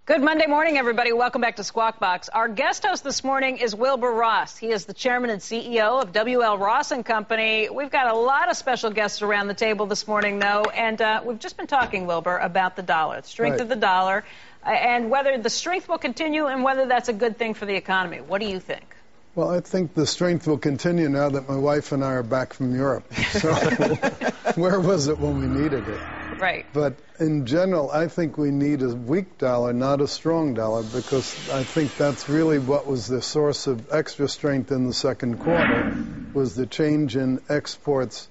Good Monday morning, everybody. Welcome back to Squawk Box. Our guest host this morning is Wilbur Ross. He is the chairman and CEO of W.L. Ross & Company. We've got a lot of special guests around the table this morning, though, and we've just been talking, Wilbur, about the dollar, the strength of the dollar, and whether the strength will continue and whether that's a good thing for the economy. What do you think? Well, I think the strength will continue now that my wife and I are back from Europe. So where was it when we needed it? Right. But in general, I think we need a weak dollar, not a strong dollar, because I think that's really what was the source of extra strength in the second quarter, was the change in exports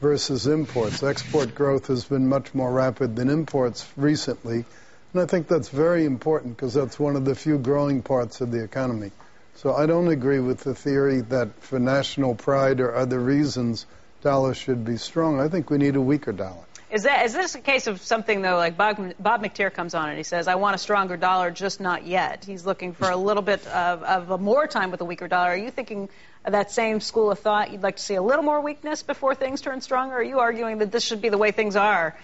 versus imports. Export growth has been much more rapid than imports recently, and I think that's very important because that's one of the few growing parts of the economy. So I don't agree with the theory that for national pride or other reasons, dollars should be strong. I think we need a weaker dollar. Is this a case of something, though, like Bob McTeer comes on and he says, I want a stronger dollar, just not yet. He's looking for a little bit of more time with a weaker dollar. Are you thinking of that same school of thought? You'd like to see a little more weakness before things turn stronger? Or are you arguing that this should be the way things are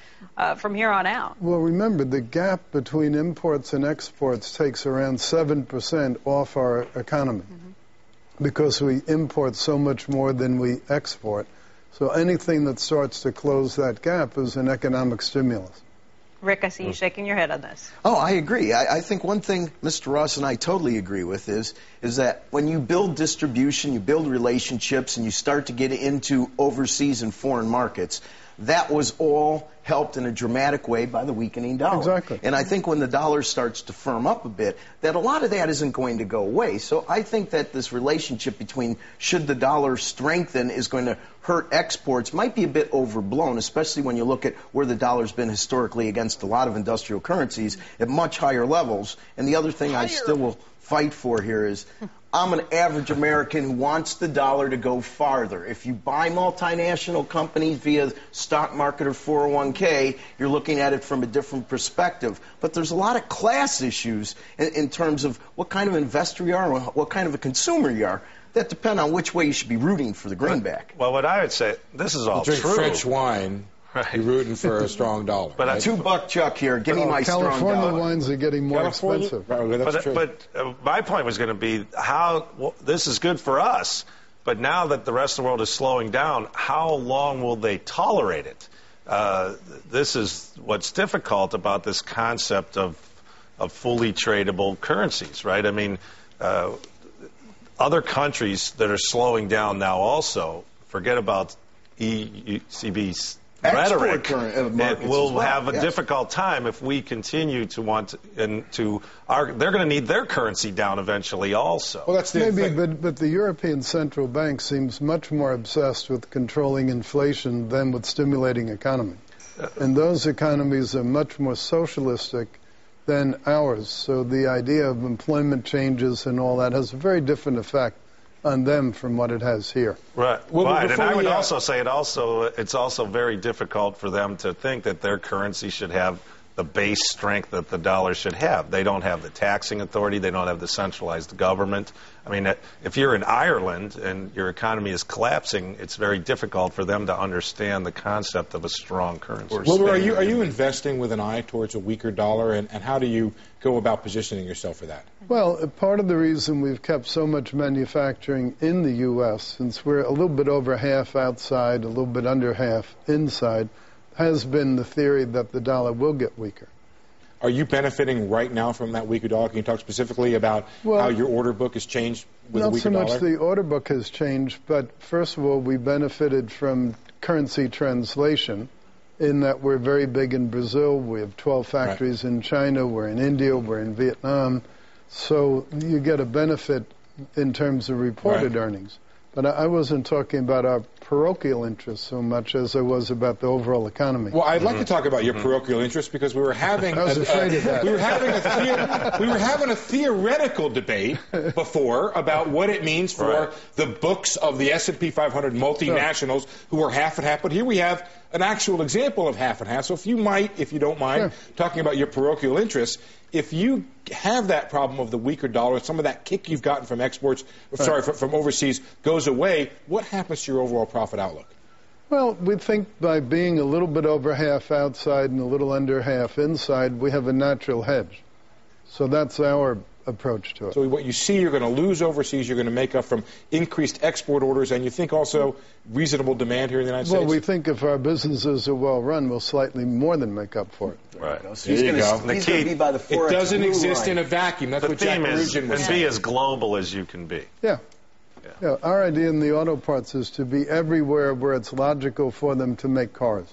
from here on out? Well, remember, the gap between imports and exports takes around 7% off our economy because we import so much more than we export. So anything that starts to close that gap is an economic stimulus. Rick, I see you shaking your head on this. Oh, I agree. I think one thing Mr. Ross and I totally agree with is that when you build distribution, you build relationships, and you start to get into overseas and foreign markets, that was all helped in a dramatic way by the weakening dollar. Exactly. And I think when the dollar starts to firm up a bit, that a lot of that isn't going to go away. So I think that this relationship between should the dollar strengthen is going to hurt exports might be a bit overblown, especially when you look at where the dollar's been historically against a lot of industrial currencies at much higher levels. And the other thing I still will fight for here is I'm an average American who wants the dollar to go farther. If you buy multinational companies via stock market or 401k, you're looking at it from a different perspective. But there's a lot of class issues in terms of what kind of investor you are and what kind of a consumer you are that depend on which way you should be rooting for the greenback. Well, what I would say, this is all true. Drink French wine. Right. You're rooting for a strong dollar. But right? $2 Chuck here. Give me my strong dollar. California wines are getting more expensive. But my point was going to be this is good for us. But now that the rest of the world is slowing down, how long will they tolerate it? This is what's difficult about this concept of fully tradable currencies, right? I mean, other countries that are slowing down now also, forget about ECB's rhetoric, will have a difficult time if we continue to want they're going to need their currency down eventually also. Well, that's but the European Central Bank seems much more obsessed with controlling inflation than with stimulating economy. And those economies are much more socialistic than ours. So the idea of employment changes and all that has a very different effect on them from what it has here. Right. Well, right. And I would also say it's also very difficult for them to think that their currency should have the base strength that the dollar should have. They don't have the taxing authority. They don't have the centralized government. I mean, if you're in Ireland and your economy is collapsing, it's very difficult for them to understand the concept of a strong currency. Well, are you investing with an eye towards a weaker dollar, and how do you go about positioning yourself for that? Well, part of the reason we've kept so much manufacturing in the U.S., since we're a little bit over half outside, a little bit under half inside, has been the theory that the dollar will get weaker. Are you benefiting right now from that weaker dollar? Can you talk specifically about how your order book has changed with a weaker dollar? Not so much the order book has changed, but first of all, we benefited from currency translation in that we're very big in Brazil. We have 12 factories in China. We're in India. We're in Vietnam. So you get a benefit in terms of reported earnings. But I wasn't talking about our parochial interests so much as I was about the overall economy. Well, I'd like to talk about your parochial interests because we were having I was afraid of that. we were having a theoretical debate before about what it means for the books of the S&P 500 multinationals who are half and half. But here we have an actual example of half and half. So if you don't mind, talking about your parochial interests, if you have that problem of the weaker dollar, some of that kick you've gotten from exports, from overseas goes away, what happens to your overall profit outlook? Well, we think by being a little bit over half outside and a little under half inside, we have a natural hedge. So that's our approach to it. So what you see you're going to lose overseas, you're going to make up from increased export orders, and you think also reasonable demand here in the United States? Well, we think if our businesses are well run, we'll slightly more than make up for it. Right. So he's going to be by the 4X It doesn't exist line. in a vacuum. That's The what Jack theme is, Perugian was and saying. be as global as you can be. Yeah. Our idea in the auto parts is to be everywhere where it's logical for them to make cars.